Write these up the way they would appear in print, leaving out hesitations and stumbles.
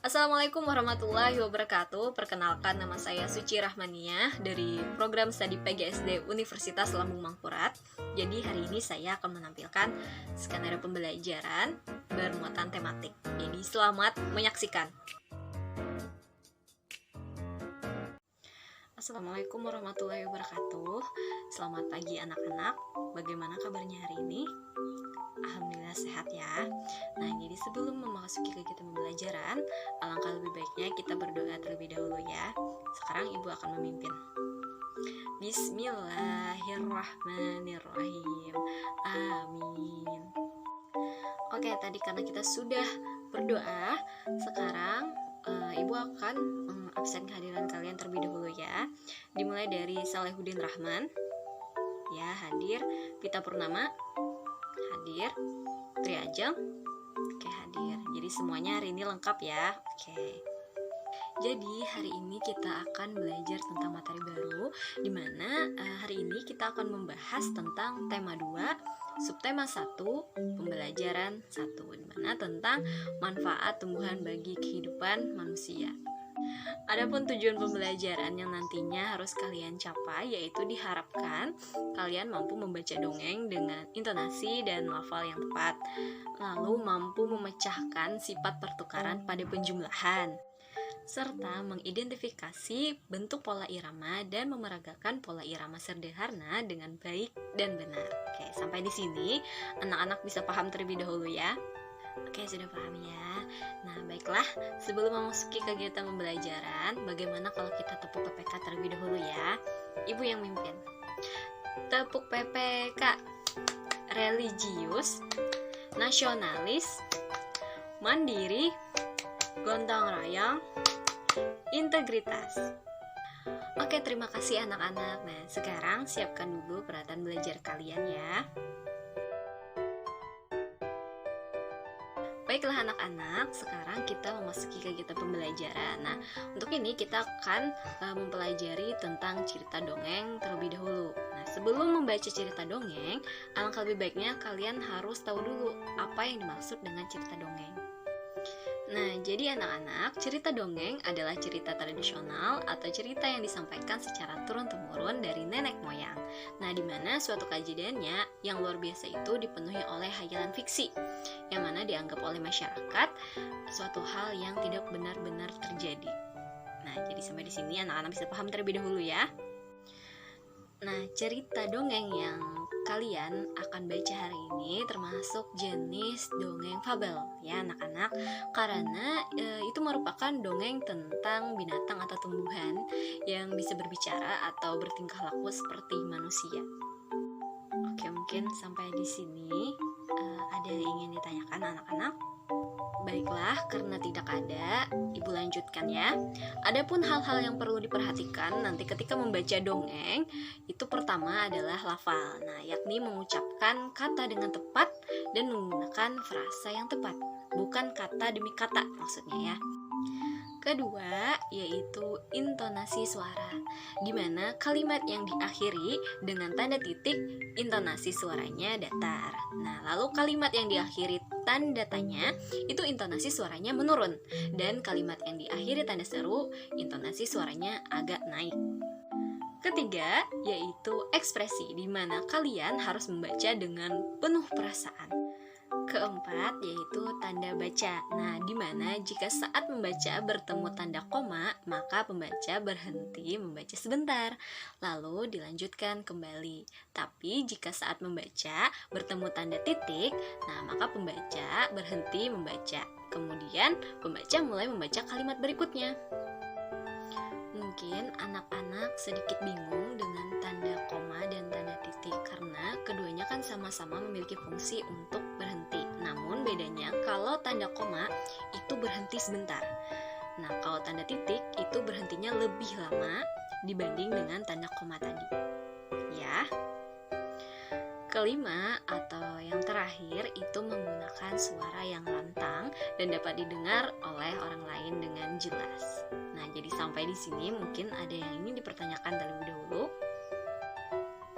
Assalamualaikum warahmatullahi wabarakatuh. Perkenalkan, nama saya Suci Rahmaniah dari program studi PGSD Universitas Lambung Mangkurat. Jadi hari ini saya akan menampilkan skenario pembelajaran bermuatan tematik. Jadi selamat menyaksikan. Assalamualaikum warahmatullahi wabarakatuh. Selamat pagi anak-anak. Bagaimana kabarnya hari ini? Alhamdulillah sehat ya. Nah, jadi sebelum memasuki kegiatan pembelajaran, alangkah lebih baiknya kita berdoa terlebih dahulu ya. Sekarang Ibu akan memimpin. Bismillahirrahmanirrahim. Amin. Oke, tadi karena kita sudah berdoa, sekarang Ibu akan absen kehadiran kalian terlebih dahulu ya. Dimulai dari Salehuddin Rahman, ya hadir. Pita Purnama, hadir. Tri Ajeng, oke hadir. Jadi semuanya hari ini lengkap ya. Oke. Jadi hari ini kita akan belajar tentang materi baru, di mana hari ini kita akan membahas tentang tema 2, subtema 1, pembelajaran 1, di mana tentang manfaat tumbuhan bagi kehidupan manusia. Adapun tujuan pembelajaran yang nantinya harus kalian capai, yaitu diharapkan kalian mampu membaca dongeng dengan intonasi dan lafal yang tepat, lalu mampu memecahkan sifat pertukaran pada penjumlahan, serta mengidentifikasi bentuk pola irama dan memeragakan pola irama sederhana dengan baik dan benar. Oke, sampai di sini anak-anak bisa paham terlebih dahulu ya. Oke, sudah paham ya. Nah, baiklah, sebelum memasuki kegiatan pembelajaran, bagaimana kalau kita tepuk PPK terlebih dahulu ya? Ibu yang mimpin. Tepuk PPK. Religius, nasionalis, mandiri, gontang royong, integritas. Oke, terima kasih anak-anak. Nah, sekarang siapkan dulu peralatan belajar kalian ya. Baiklah anak-anak, sekarang kita memasuki kegiatan pembelajaran. Nah, untuk ini kita akan mempelajari tentang cerita dongeng terlebih dahulu. Nah, sebelum membaca cerita dongeng, alangkah lebih baiknya kalian harus tahu dulu apa yang dimaksud dengan cerita dongeng. Nah, jadi anak-anak, cerita dongeng adalah cerita tradisional atau cerita yang disampaikan secara turun-temurun dari nenek moyang. Nah, di mana suatu kejadiannya yang luar biasa itu dipenuhi oleh hayalan fiksi, yang mana dianggap oleh masyarakat suatu hal yang tidak benar-benar terjadi. Nah, jadi sampai di sini anak-anak bisa paham terlebih dahulu ya. Nah, cerita dongeng yang kalian akan baca hari ini termasuk jenis dongeng fabel ya anak-anak, karena itu merupakan dongeng tentang binatang atau tumbuhan yang bisa berbicara atau bertingkah laku seperti manusia. Oke, mungkin sampai di sini ada yang ingin ditanyakan anak-anak? Baiklah, karena tidak ada, Ibu lanjutkan ya. Adapun hal-hal yang perlu diperhatikan nanti ketika membaca dongeng, itu pertama adalah lafal. Nah, yakni mengucapkan kata dengan tepat dan menggunakan frasa yang tepat, bukan kata demi kata maksudnya ya. Kedua, yaitu intonasi suara, di mana kalimat yang diakhiri dengan tanda titik, intonasi suaranya datar. Nah, lalu kalimat yang diakhiri tanda tanya, itu intonasi suaranya menurun. Dan kalimat yang diakhiri tanda seru, intonasi suaranya agak naik. Ketiga, yaitu ekspresi, di mana kalian harus membaca dengan penuh perasaan. Keempat, yaitu tanda baca. Nah, di mana jika saat membaca bertemu tanda koma, maka pembaca berhenti membaca sebentar, lalu dilanjutkan kembali. Tapi jika saat membaca bertemu tanda titik, nah maka pembaca berhenti membaca. Kemudian pembaca mulai membaca kalimat berikutnya. Mungkin anak-anak sedikit bingung dengan tanda koma dan tanda titik karena keduanya kan sama-sama memiliki fungsi untuk berhenti. Namun bedanya kalau tanda koma itu berhenti sebentar. Nah, kalau tanda titik itu berhentinya lebih lama dibanding dengan tanda koma tadi. Ya. Kelima atau yang terakhir itu menggunakan suara yang lantang dan dapat didengar oleh orang lain dengan jelas. Nah, jadi sampai di sini mungkin ada yang ingin dipertanyakan terlebih dahulu.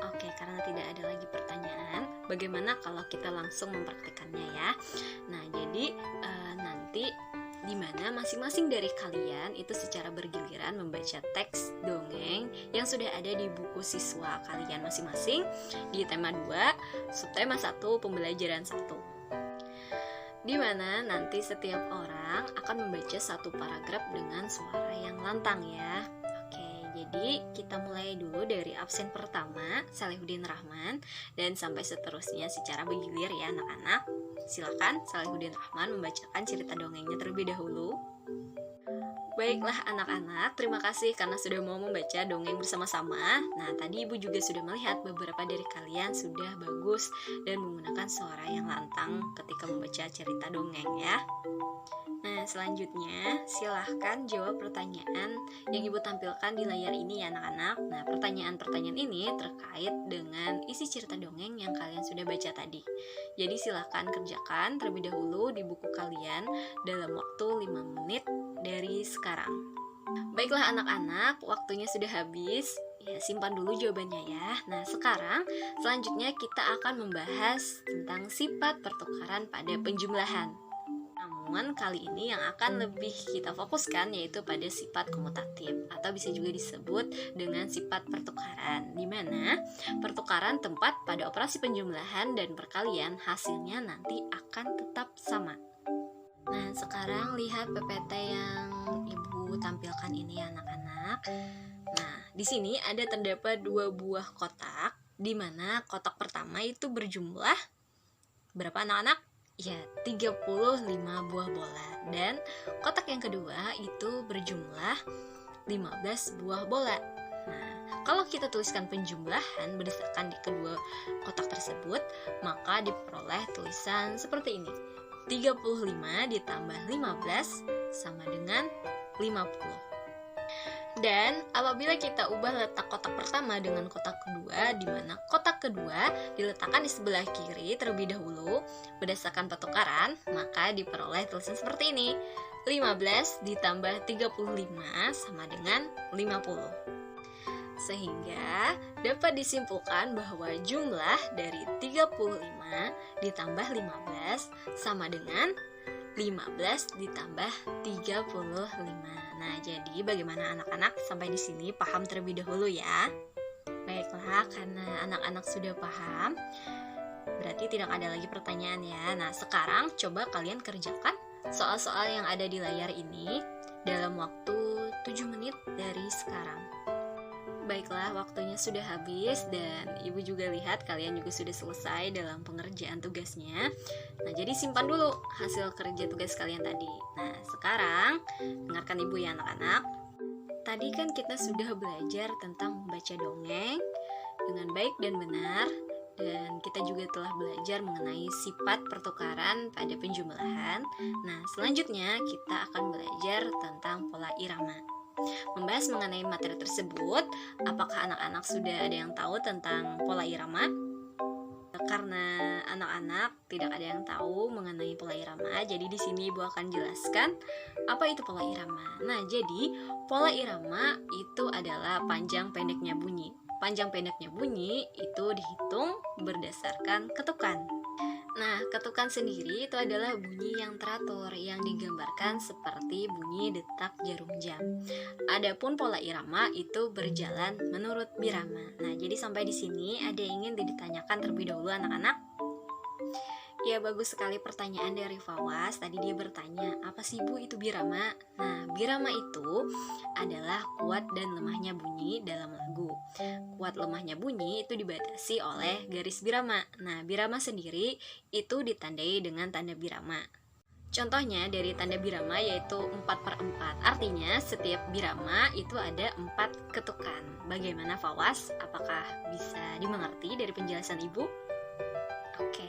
Oke, karena tidak ada lagi pertanyaan, bagaimana kalau kita langsung mempraktikannya ya? Nah, jadi nanti di mana masing-masing dari kalian itu secara bergiliran membaca teks dongeng yang sudah ada di buku siswa kalian masing-masing di tema 2, subtema 1, pembelajaran 1. Di mana nanti setiap orang akan membaca satu paragraf dengan suara yang lantang ya. Oke, jadi kita mulai dulu dari absen pertama, Salihuddin Rahman, dan sampai seterusnya secara bergilir ya anak-anak. Silakan Salihuddin Rahman membacakan cerita dongengnya terlebih dahulu. Baiklah anak-anak, terima kasih karena sudah mau membaca dongeng bersama-sama. Nah, tadi Ibu juga sudah melihat beberapa dari kalian sudah bagus dan menggunakan suara yang lantang ketika membaca cerita dongeng ya. Nah, selanjutnya silahkan jawab pertanyaan yang Ibu tampilkan di layar ini ya anak-anak. Nah, pertanyaan-pertanyaan ini terkait dengan isi cerita dongeng yang kalian sudah baca tadi. Jadi silahkan kerjakan terlebih dahulu di buku kalian dalam waktu 5 menit dari sekarang. Baiklah anak-anak, waktunya sudah habis. Ya, simpan dulu jawabannya ya. Nah, sekarang selanjutnya kita akan membahas tentang sifat pertukaran pada penjumlahan. Namun kali ini yang akan lebih kita fokuskan yaitu pada sifat komutatif atau bisa juga disebut dengan sifat pertukaran, di mana pertukaran tempat pada operasi penjumlahan dan perkalian hasilnya nanti akan tetap sama. Nah, sekarang lihat PPT yang Ibu tampilkan ini ya anak-anak. Nah, di sini ada terdapat 2 buah kotak, di mana kotak pertama itu berjumlah berapa anak-anak? Ya, 35 buah bola. Dan kotak yang kedua itu berjumlah 15 buah bola. Nah, kalau kita tuliskan penjumlahan berdasarkan di kedua kotak tersebut, maka diperoleh tulisan seperti ini. 35 ditambah 15 sama dengan 50. Dan apabila kita ubah letak kotak pertama dengan kotak kedua, di mana kotak kedua diletakkan di sebelah kiri terlebih dahulu berdasarkan pertukaran, maka diperoleh tulisan seperti ini. 15 ditambah 35 sama dengan 50. Sehingga dapat disimpulkan bahwa jumlah dari 35 ditambah 15 sama dengan 15 ditambah 35. Nah, jadi bagaimana anak-anak sampai di sini paham terlebih dahulu ya? Baiklah, karena anak-anak sudah paham, berarti tidak ada lagi pertanyaan ya. Nah, sekarang coba kalian kerjakan soal-soal yang ada di layar ini dalam waktu 7 menit dari sekarang. Baiklah, waktunya sudah habis dan Ibu juga lihat kalian juga sudah selesai dalam pengerjaan tugasnya. Nah, jadi simpan dulu hasil kerja tugas kalian tadi. Nah, sekarang dengarkan Ibu ya anak-anak. Tadi kan kita sudah belajar tentang membaca dongeng dengan baik dan benar, dan kita juga telah belajar mengenai sifat pertukaran pada penjumlahan. Nah, selanjutnya kita akan belajar tentang pola irama. Membahas mengenai materi tersebut, apakah anak-anak sudah ada yang tahu tentang pola irama? Karena anak-anak tidak ada yang tahu mengenai pola irama, jadi di sini Ibu akan jelaskan apa itu pola irama. Nah, jadi pola irama itu adalah panjang pendeknya bunyi. Panjang pendeknya bunyi itu dihitung berdasarkan ketukan. Nah, ketukan sendiri itu adalah bunyi yang teratur yang digambarkan seperti bunyi detak jarum jam. Adapun pola irama itu berjalan menurut birama. Nah, jadi sampai di sini ada yang ingin ditanyakan terlebih dahulu anak-anak? Ya, bagus sekali pertanyaan dari Fawas. Tadi dia bertanya, apa sih Bu itu birama? Nah, birama itu adalah kuat dan lemahnya bunyi dalam lagu. Kuat lemahnya bunyi itu dibatasi oleh garis birama. Nah, birama sendiri itu ditandai dengan tanda birama. Contohnya dari tanda birama yaitu 4/4. Artinya setiap birama itu ada 4 ketukan. Bagaimana Fawas? Apakah bisa dimengerti dari penjelasan Ibu? Oke,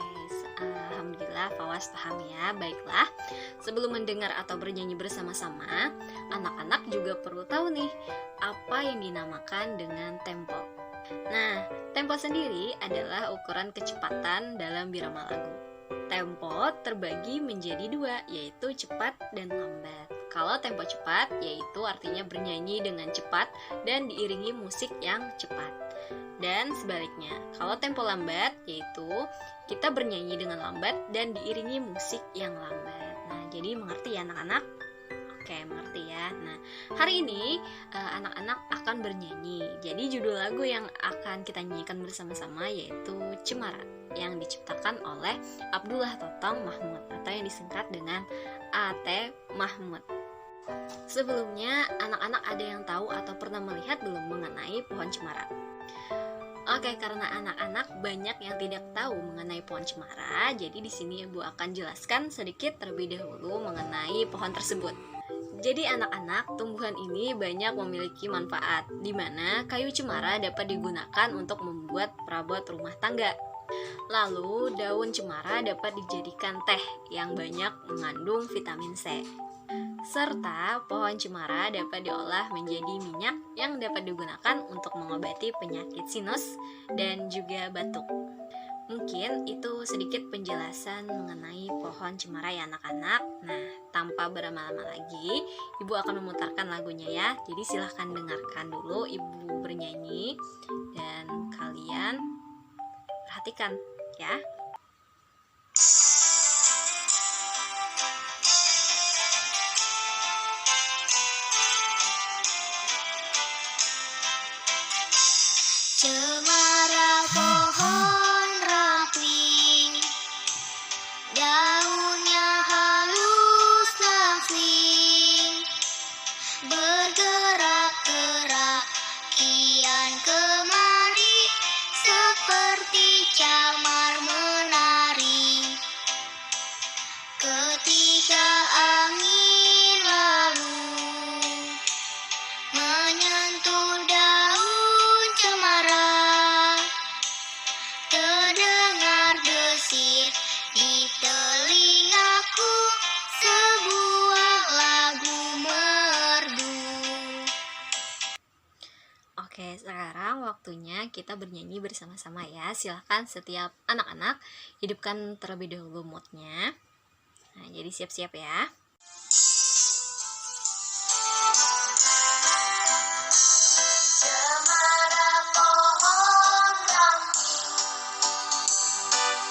alhamdulillah Fawas paham ya. Baiklah, sebelum mendengar atau bernyanyi bersama-sama, anak-anak juga perlu tahu nih apa yang dinamakan dengan tempo. Nah, tempo sendiri adalah ukuran kecepatan dalam birama lagu. Tempo terbagi menjadi 2, yaitu cepat dan lambat. Kalau tempo cepat, yaitu artinya bernyanyi dengan cepat dan diiringi musik yang cepat. Dan sebaliknya, kalau tempo lambat, yaitu kita bernyanyi dengan lambat dan diiringi musik yang lambat. Nah, jadi mengerti ya anak-anak? Oke, mengerti ya. Nah, hari ini anak-anak akan bernyanyi. Jadi judul lagu yang akan kita nyanyikan bersama-sama yaitu Cemara, yang diciptakan oleh Abdullah Totong Mahmud atau yang disingkat dengan A.T. Mahmud. Sebelumnya, anak-anak ada yang tahu atau pernah melihat belum mengenai pohon cemara? Oke, karena anak-anak banyak yang tidak tahu mengenai pohon cemara, jadi di sini Ibu akan jelaskan sedikit terlebih dahulu mengenai pohon tersebut. Jadi anak-anak, tumbuhan ini banyak memiliki manfaat, di mana kayu cemara dapat digunakan untuk membuat perabot rumah tangga. Lalu, daun cemara dapat dijadikan teh yang banyak mengandung vitamin C. Serta pohon cemara dapat diolah menjadi minyak yang dapat digunakan untuk mengobati penyakit sinus dan juga batuk. Mungkin itu sedikit penjelasan mengenai pohon cemara ya anak-anak. Nah, tanpa berlama-lama lagi, Ibu akan memutarkan lagunya ya. Jadi silahkan dengarkan dulu Ibu bernyanyi dan kalian perhatikan ya. Cemara pohon ramping, daunnya halus langsing, bergerak-gerak kian kemari, seperti camar menari. Ketika angin lalu menyentuh daun cemara, terdengar desir di telingaku, sebuah lagu merdu. Oke, sekarang waktunya kita bernyanyi bersama-sama ya. Silahkan setiap anak-anak hidupkan terlebih dahulu moodnya. Nah, jadi siap-siap ya. Cemara pohon ramping,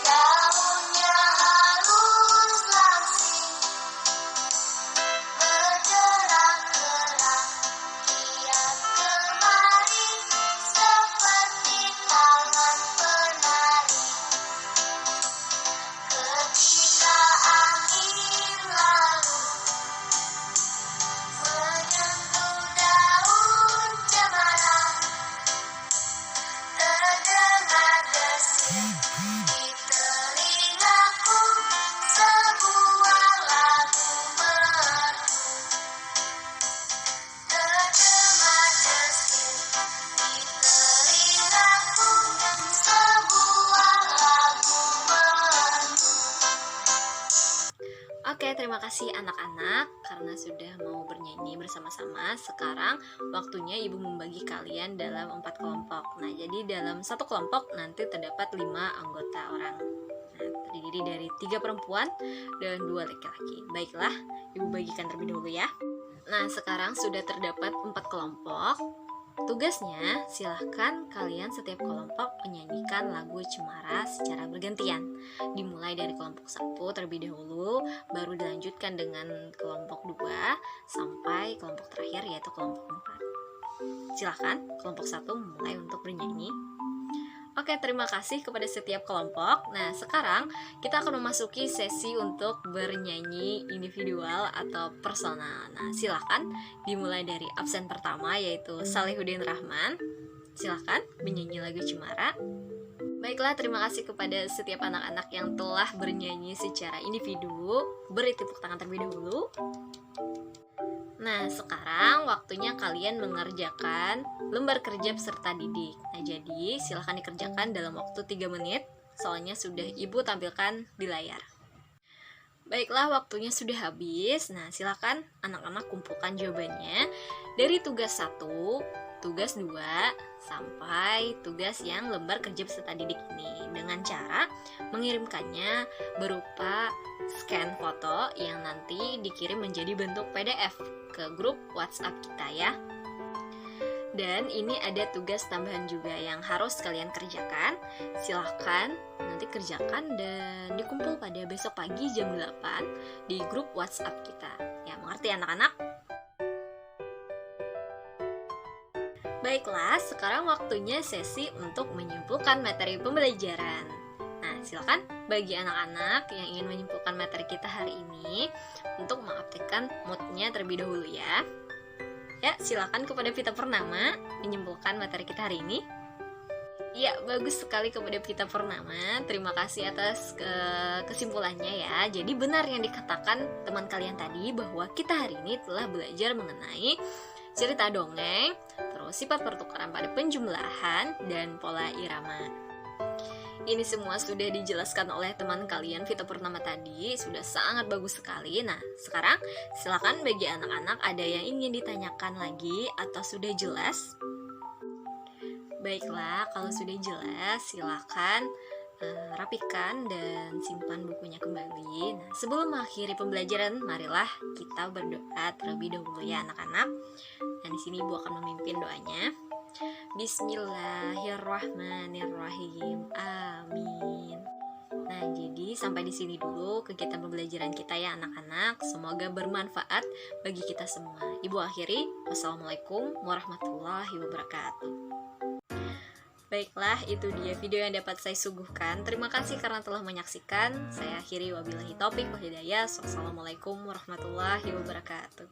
daunnya halus langsing, bergerak-gerak kian kemari, seperti tangan penari. Ketika angin lalu menyentuh daun cemara, terdengar desir di telingaku, sebuah lagu merdu. Terdengar desir di telingaku, sebuah lagu merdu. Oke, terima kasih anak-anak karena sudah mau bernyanyi bersama-sama. Sekarang waktunya Ibu membagi kalian dalam 4 kelompok. Nah, jadi dalam satu kelompok nanti terdapat 5 anggota orang. Nah, terdiri dari 3 perempuan dan 2 laki-laki. Baiklah, Ibu bagikan terlebih dahulu ya. Nah, sekarang sudah terdapat 4 kelompok. Tugasnya, silahkan kalian setiap kelompok menyanyikan lagu cemara secara bergantian. Dimulai dari kelompok 1 terlebih dahulu, baru dilanjutkan dengan kelompok 2 sampai kelompok terakhir yaitu kelompok 4. Silahkan kelompok 1 mulai untuk bernyanyi. Oke, terima kasih kepada setiap kelompok. Nah, sekarang kita akan memasuki sesi untuk bernyanyi individual atau personal. Nah, silahkan dimulai dari absen pertama yaitu Salihuddin Rahman. Silahkan menyanyi lagu Cemara. Baiklah, terima kasih kepada setiap anak-anak yang telah bernyanyi secara individu. Beri tepuk tangan terlebih dahulu. Nah, sekarang waktunya kalian mengerjakan lembar kerja peserta didik. Nah, jadi silahkan dikerjakan dalam waktu 3 menit. Soalnya sudah Ibu tampilkan di layar. Baiklah, waktunya sudah habis. Nah, silahkan anak-anak kumpulkan jawabannya dari tugas 1, tugas 2, sampai tugas yang lembar kerja peserta didik ini dengan cara mengirimkannya berupa scan foto yang nanti dikirim menjadi bentuk PDF ke grup WhatsApp kita ya. Dan ini ada tugas tambahan juga yang harus kalian kerjakan. Silahkan nanti kerjakan dan dikumpul pada besok pagi jam 8 di grup WhatsApp kita. Ya, Mengerti anak-anak? Baiklah, sekarang waktunya sesi untuk menyimpulkan materi pembelajaran. Nah, silakan bagi anak-anak yang ingin menyimpulkan materi kita hari ini untuk mengaktifkan moodnya terlebih dahulu ya. Ya, silakan kepada Vita Purnama menyimpulkan materi kita hari ini. Ya, bagus sekali kepada Vita Purnama. Terima kasih atas kesimpulannya ya. Jadi benar yang dikatakan teman kalian tadi bahwa kita hari ini telah belajar mengenai cerita dongeng, terus sifat pertukaran pada penjumlahan, dan pola irama. Ini semua sudah dijelaskan oleh teman kalian Vita Purnama tadi, sudah sangat bagus sekali. Nah, sekarang silakan bagi anak-anak ada yang ingin ditanyakan lagi atau sudah jelas? Baiklah, kalau sudah jelas silakan rapikan dan simpan bukunya kembali. Nah, sebelum mengakhiri pembelajaran, marilah kita berdoa terlebih dahulu ya anak-anak. Dan di sini Ibu akan memimpin doanya. Bismillahirrahmanirrahim. Amin. Nah, jadi sampai di sini dulu kegiatan pembelajaran kita ya anak-anak. Semoga bermanfaat bagi kita semua. Ibu akhiri. Wassalamualaikum warahmatullahi wabarakatuh. Baiklah, itu dia video yang dapat saya suguhkan. Terima kasih karena telah menyaksikan. Saya akhiri wabillahi taufik wal hidayah. Wassalamualaikum warahmatullahi wabarakatuh.